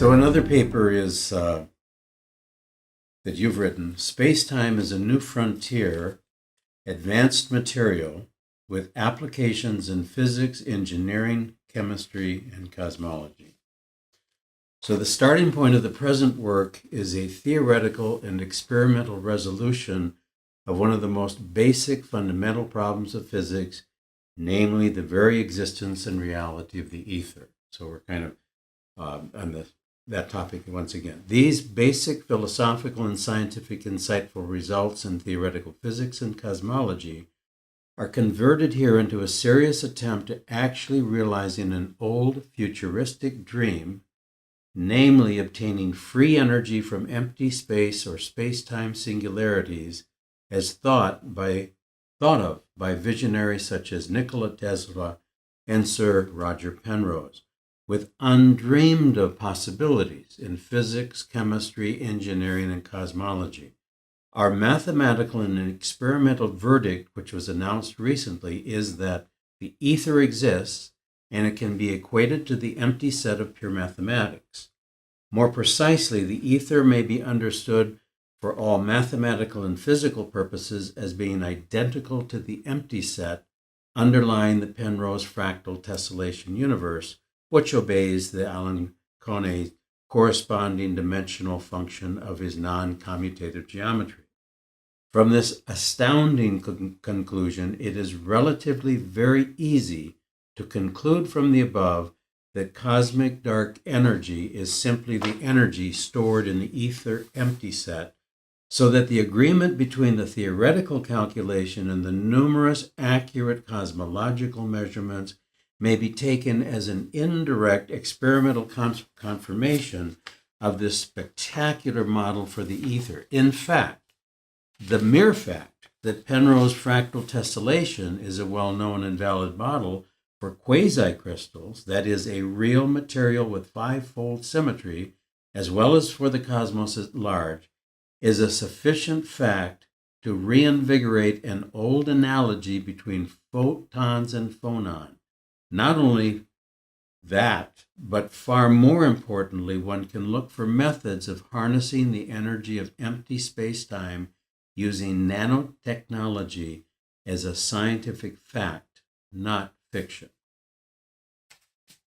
So another paper is that you've written, Spacetime is a New Frontier, Advanced Material with Applications in Physics, Engineering, Chemistry, and Cosmology. So the starting point of the present work is a theoretical and experimental resolution of one of the most basic fundamental problems of physics, namely the very existence and reality of the ether. So we're kind of on that topic once again. These basic philosophical and scientific insightful results in theoretical physics and cosmology are converted here into a serious attempt at actually realizing an old futuristic dream, namely obtaining free energy from empty space or space-time singularities as thought of by visionaries such as Nikola Tesla and Sir Roger Penrose, with undreamed of possibilities in physics, chemistry, engineering, and cosmology. Our mathematical and experimental verdict, which was announced recently, is that the ether exists and it can be equated to the empty set of pure mathematics. More precisely, the ether may be understood for all mathematical and physical purposes as being identical to the empty set underlying the Penrose fractal tessellation universe, which obeys the Alan Kone corresponding dimensional function of his non-commutative geometry. From this astounding conclusion, it is relatively very easy to conclude from the above that cosmic dark energy is simply the energy stored in the ether empty set, so that the agreement between the theoretical calculation and the numerous accurate cosmological measurements may be taken as an indirect experimental confirmation of this spectacular model for the ether. In fact, the mere fact that Penrose fractal tessellation is a well-known and valid model for quasi-crystals, that is, a real material with five-fold symmetry, as well as for the cosmos at large, is a sufficient fact to reinvigorate an old analogy between photons and phonon. Not only that, but far more importantly, one can look for methods of harnessing the energy of empty space-time using nanotechnology as a scientific fact, not fiction.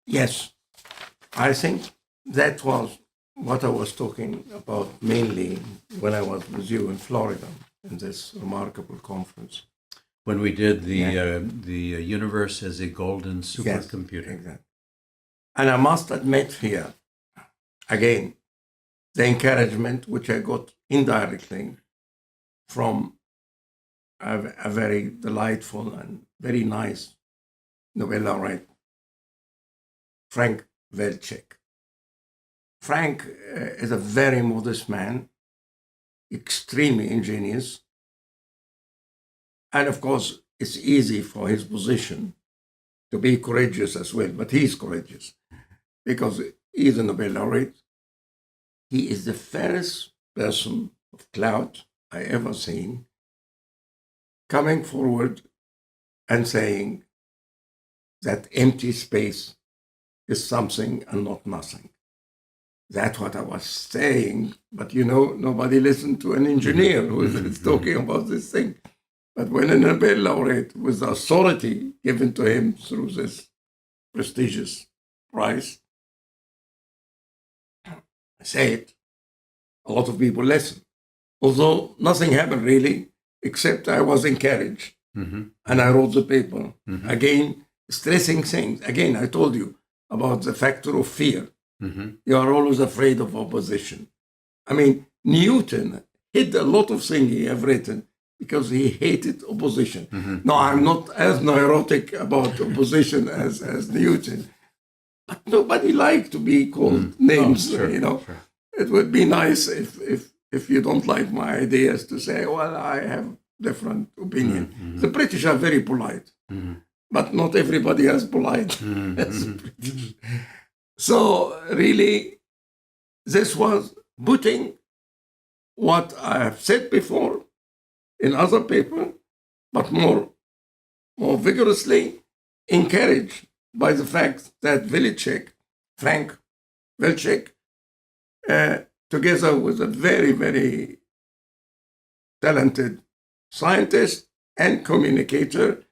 Yes, I think that was what I was talking about mainly when I was with you in Florida in this remarkable conference. When we did the universe as a golden supercomputer. Yes, exactly. And I must admit here, again, the encouragement which I got indirectly from a very delightful and very nice Nobel laureate, Frank Wilczek. Frank is a very modest man, extremely ingenious, and of course, it's easy for his position to be courageous as well, but he's courageous because he's a Nobel laureate. He is the first person of clout I ever seen coming forward and saying that empty space is something and not nothing. That's what I was saying, but nobody listened to an engineer who is talking about this thing. But when a Nobel laureate, with the authority given to him through this prestigious prize, say it, a lot of people listen. Although nothing happened really, except I was encouraged. And I wrote the paper. Again, stressing things. Again, I told you about the factor of fear. You are always afraid of opposition. I mean, Newton hid a lot of things he have written because he hated opposition. No, I'm not as neurotic about opposition as Newton. But nobody liked to be called names, Sure. It would be nice if you don't like my ideas to say, well, I have different opinion. The British are very polite, but not everybody is polite as the British. So really, this was putting what I have said before in other papers, but more vigorously encouraged by the fact that Frank Wilczek, together with a very, very talented scientist and communicator.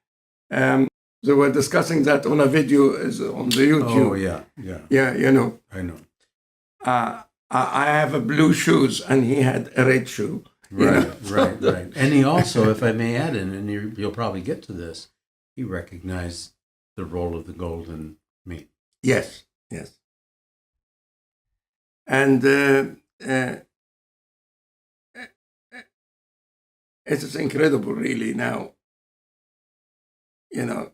They were discussing that on a video is on the YouTube. Oh, yeah. Yeah, you know. I know. I have a blue shoes and he had a red shoe. Right. And he also, if I may add in, and you'll probably get to this, he recognized the role of the golden mean. Yes. And it is incredible, really, now. You know,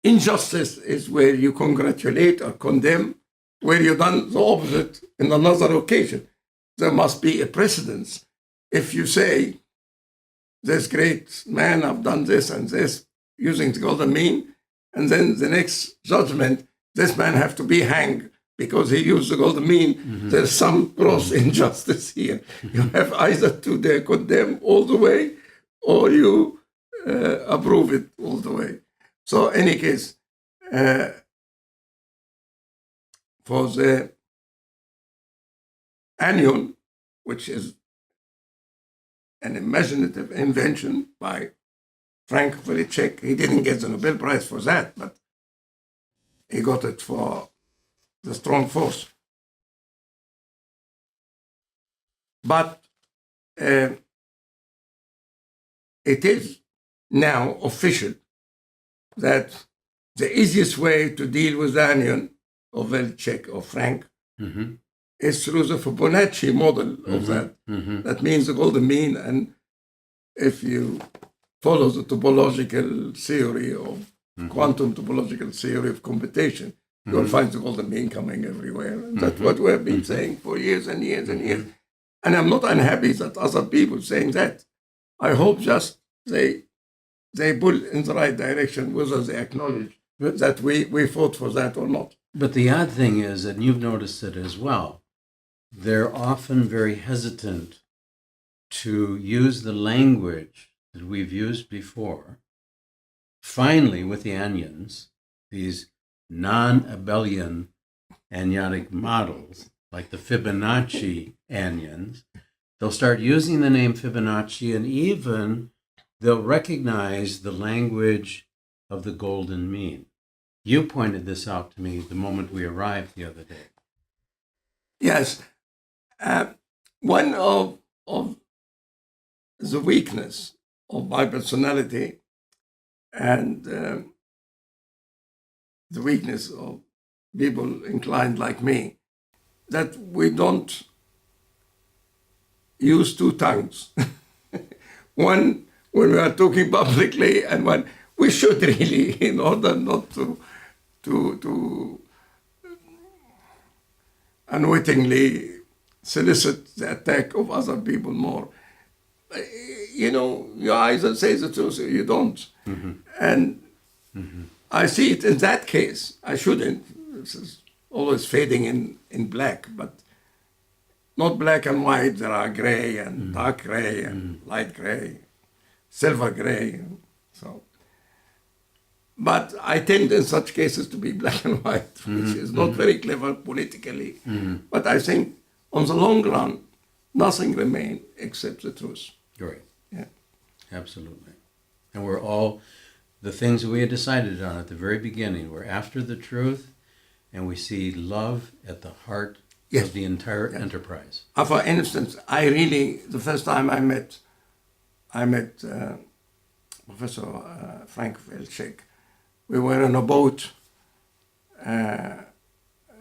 injustice is where you congratulate or condemn, where you've done the opposite in another occasion. There must be a precedence. If you say, this great man, I've done this and this, using the golden mean, and then the next judgment, this man have to be hanged because he used the golden mean, there's some gross injustice here. You have either to condemn all the way, or you approve it all the way. So, in any case, for the anion, which is an imaginative invention by Frank Wilczek, he didn't get the Nobel Prize for that, but he got it for the strong force. But it is now official that the easiest way to deal with the anion of Wilczek or Frank is through the Fibonacci model of that. That means the golden mean, and if you follow the topological theory of quantum topological theory of computation, you will find the golden mean coming everywhere. And that's what we have been saying for years and years and years. And I'm not unhappy that other people saying that. I hope just they pull in the right direction, whether they acknowledge that we fought for that or not. But the odd thing is, and you've noticed it as well, they're often very hesitant to use the language that we've used before. Finally, with the anions, these non-abelian anionic models, like the Fibonacci anions, they'll start using the name Fibonacci, and even they'll recognize the language of the golden mean. You pointed this out to me the moment we arrived the other day. Yes. One of the weakness of my personality and the weakness of people inclined like me, that we don't use two tongues. One, when we are talking publicly, and one, we should really, in order not to unwittingly solicit the attack of other people more. You know, you either say the truth or you don't. And I see it in that case. I shouldn't. This is always fading in black, but not black and white. There are gray and dark gray and light gray, silver gray. So, but I tend in such cases to be black and white, which is not very clever politically. But I think on the long run, nothing remains except the truth. Right. Yeah. Absolutely. And we're all, the things that we had decided on at the very beginning, we're after the truth, and we see love at the heart of the entire enterprise. For instance, I really, the first time I met Professor Frank Wilczek, we were on a boat on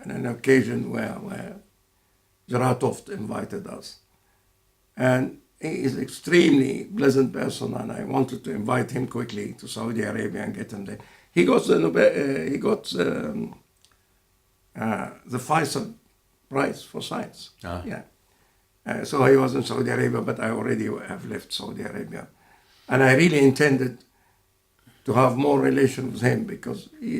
an occasion where Geratoft invited us. And he is an extremely pleasant person, and I wanted to invite him quickly to Saudi Arabia and get him there. He got the Faisal Prize for Science. Yeah. So he was in Saudi Arabia, but I already have left Saudi Arabia. And I really intended to have more relation with him because he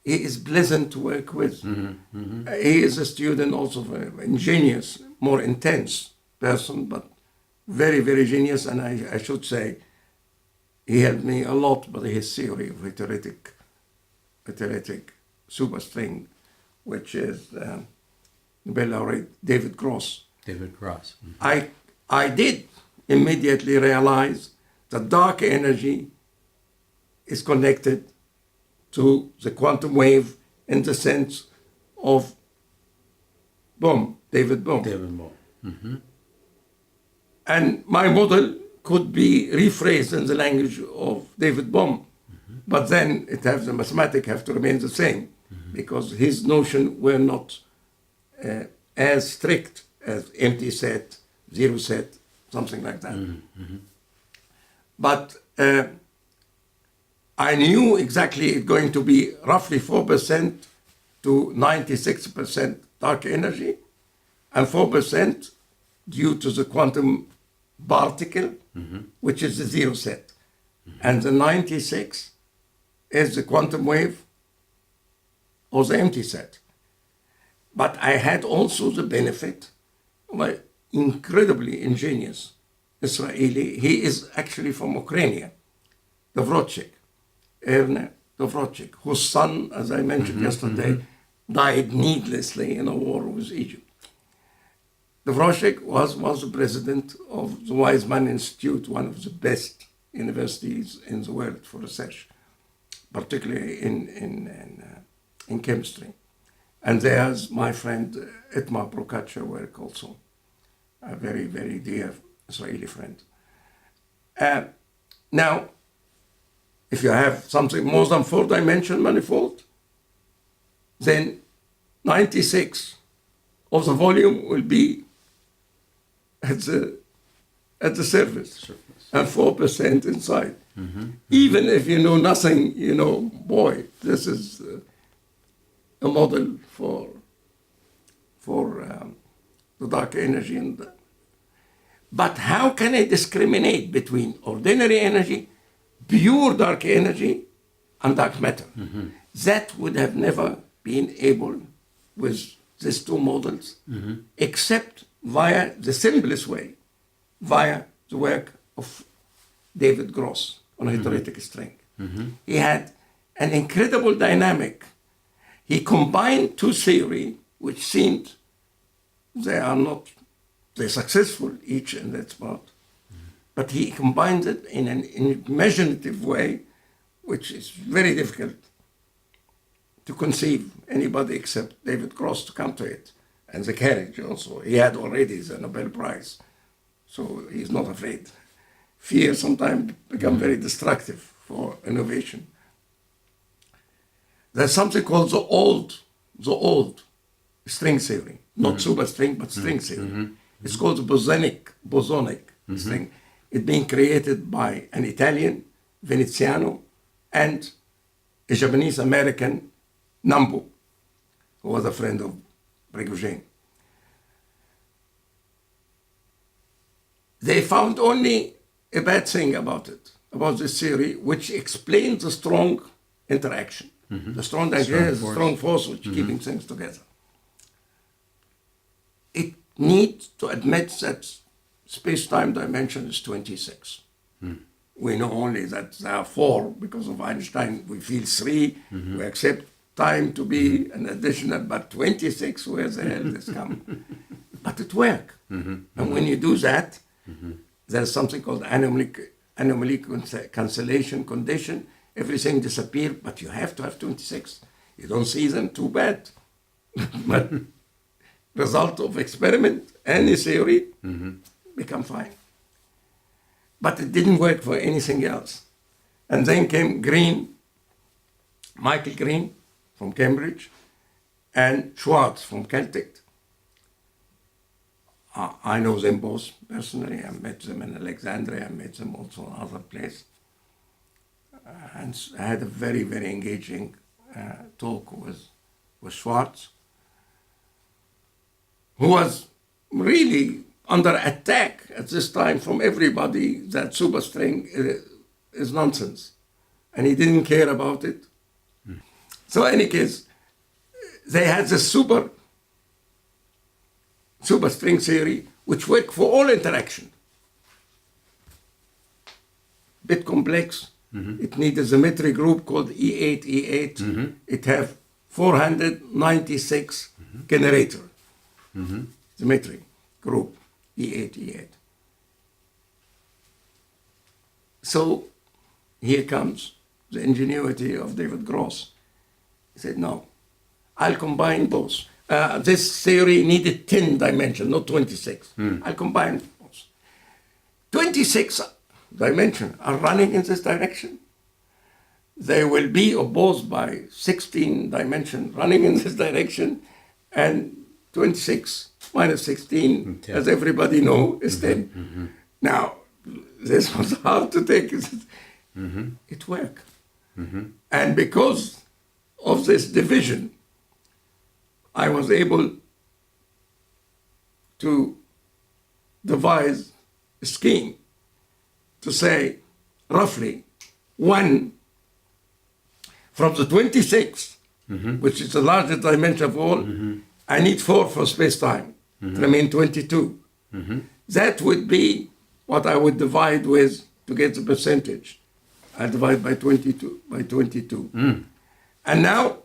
is pleasant to work with. He is a student, also very ingenious, more intense person, but very, very genius. And I should say, he helped me a lot with his theory of heteretic superstring, which is Nobel laureate David Krauss. David Krauss. Mm-hmm. I did immediately realize that dark energy is connected to the quantum wave in the sense of David Bohm. David Bohm. Mm-hmm. And my model could be rephrased in the language of David Bohm, but then the mathematics have to remain the same, because his notion were not as strict as empty set, zero set, something like that. But I knew exactly it's going to be roughly 4% to 96% dark energy, and 4% due to the quantum particle, which is the zero set. And the 96 is the quantum wave or the empty set. But I had also the benefit of an incredibly ingenious Israeli. He is actually from Ukraine, Dvoretzky, Ayreh Dvoretzky, whose son, as I mentioned yesterday, died needlessly in a war with Egypt. Dvoretzky was the president of the Weizmann Institute, one of the best universities in the world for research, particularly in chemistry. And there's my friend Itamar Procaccia work also, a very, very dear Israeli friend. Now, if you have something more than 4-dimensional manifold, then 96 of the volume will be at the surface, and 4% inside. Even if you know nothing, you know, boy, this is a model for the dark energy. But how can I discriminate between ordinary energy, pure dark energy, and dark matter? That would have never been able with these two models, except via the simplest way, via the work of David Krauss on a heterotic string. He had an incredible dynamic. He combined two theories which seemed they're successful each in its part, but he combined it in an imaginative way, which is very difficult to conceive anybody except David Krauss to come to it. And the carriage also. He had already the Nobel Prize, so he's not afraid. Fear sometimes becomes very destructive for innovation. There's something called the old string theory, not superstring, but string theory. It's called the bosonic string. It's being created by an Italian, Veneziano, and a Japanese-American, Nambu, who was a friend of Prigogine. They found only a bad thing about this theory, which explains the strong interaction. The strong idea is a strong force which is keeping things together. It needs to admit that space-time dimension is 26. We know only that there are 4 because of Einstein. We feel 3. We accept time to be an additional, but 26, where the hell this come? But it works. And when you do that, there's something called anomaly cancellation condition. Everything disappears, but you have to have 26. You don't see them, too bad. But result of experiment, any theory, become fine. But it didn't work for anything else. And then came Michael Green from Cambridge, and Schwartz from Celtic. I know them both personally. I met them in Alexandria. I met them also in other places. And I had a very, very engaging talk with Schwartz, who was really under attack at this time from everybody that superstring is nonsense. And he didn't care about it. So in any case, they had the superstring theory, which worked for all interaction. Bit complex. It needs a symmetry group called E8. It have 496 generator. symmetry group, E8, E8. So here comes the ingenuity of David Gross. He said, no, I'll combine both. This theory needed 10 dimensions, not 26. I'll combine both. 26 dimensions are running in this direction. They will be opposed by 16 dimensions running in this direction, and 26 minus 16, as everybody knows, is 10. Now, this was hard to take. It worked. And because of this division, I was able to devise a scheme to say, roughly, one from the 26, which is the largest dimension of all, I need 4 for space-time, to remain 22. That would be what I would divide with to get the percentage. I divide by 22. And now,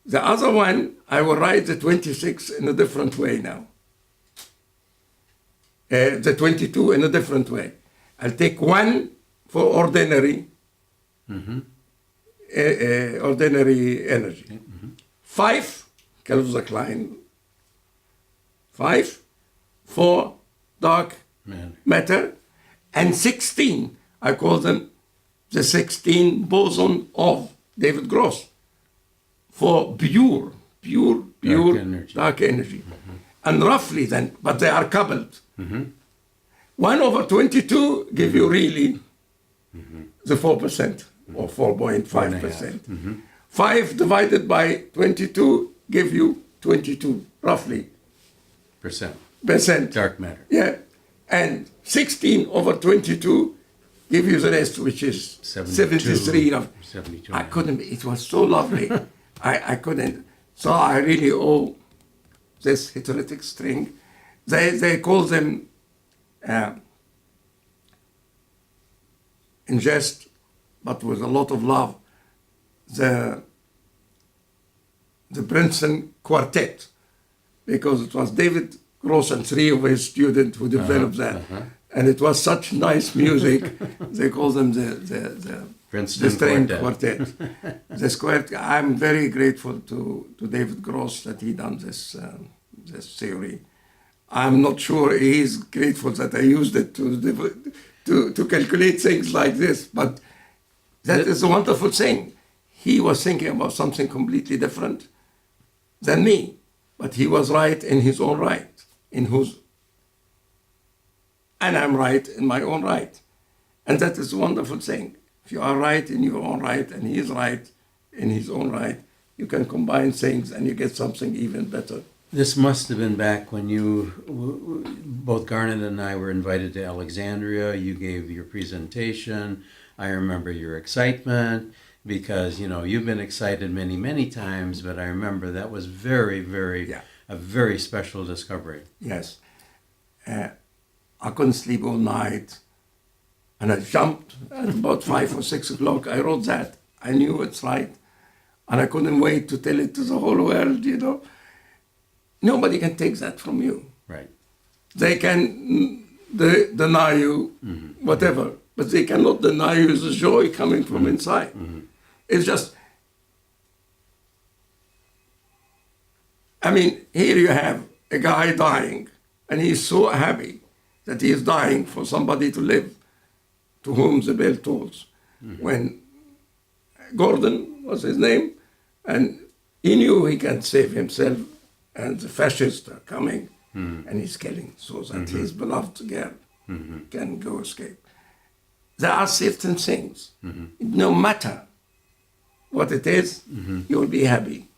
the other one, I will write the 26 in a different way now. The 22 in a different way. I'll take 1 for ordinary energy. 5, Kelvin Klein. 5 for dark matter. And 16, I call them the 16 boson of David Gross for pure dark energy. And roughly then, but they are coupled. 1/22 give you really the 4% or 4.5%. 5 divided by 22 give you 22, roughly. Percent. Dark matter. Yeah. And 16/22 give you the rest, which is 73. 72. I couldn't, it was so lovely. I couldn't. So I really owe this heterotic string. They call them, in jest, but with a lot of love, the Princeton Quartet, because it was David Gross and 3 of his students who developed that. And it was such nice music. They call them the string quartet. The square. I'm very grateful to David Gross that he done this theory. I'm not sure he's grateful that I used it to calculate things like this, but that is a wonderful thing. He was thinking about something completely different than me, but he was right in his own right, and I'm right in my own right. And that is a wonderful thing. If you are right in your own right and he is right in his own right, you can combine things and you get something even better. This must have been back when both Garnet and I were invited to Alexandria. You gave your presentation. I remember your excitement because, you've been excited many, many times, but I remember that was very, very, a very special discovery. Yes. I couldn't sleep all night. And I jumped at about 5 or 6 o'clock. I wrote that. I knew it's right. And I couldn't wait to tell it to the whole world, Nobody can take that from you. Right. They can deny you whatever, but they cannot deny you the joy coming from inside. It's just, here you have a guy dying, and he's so happy that he is dying for somebody to live, to whom the bell tolls. When Gordon was his name, and he knew he can't save himself, and the fascists are coming, and he's killing, so that his beloved girl can go escape. There are certain things, no matter what it is, you will be happy.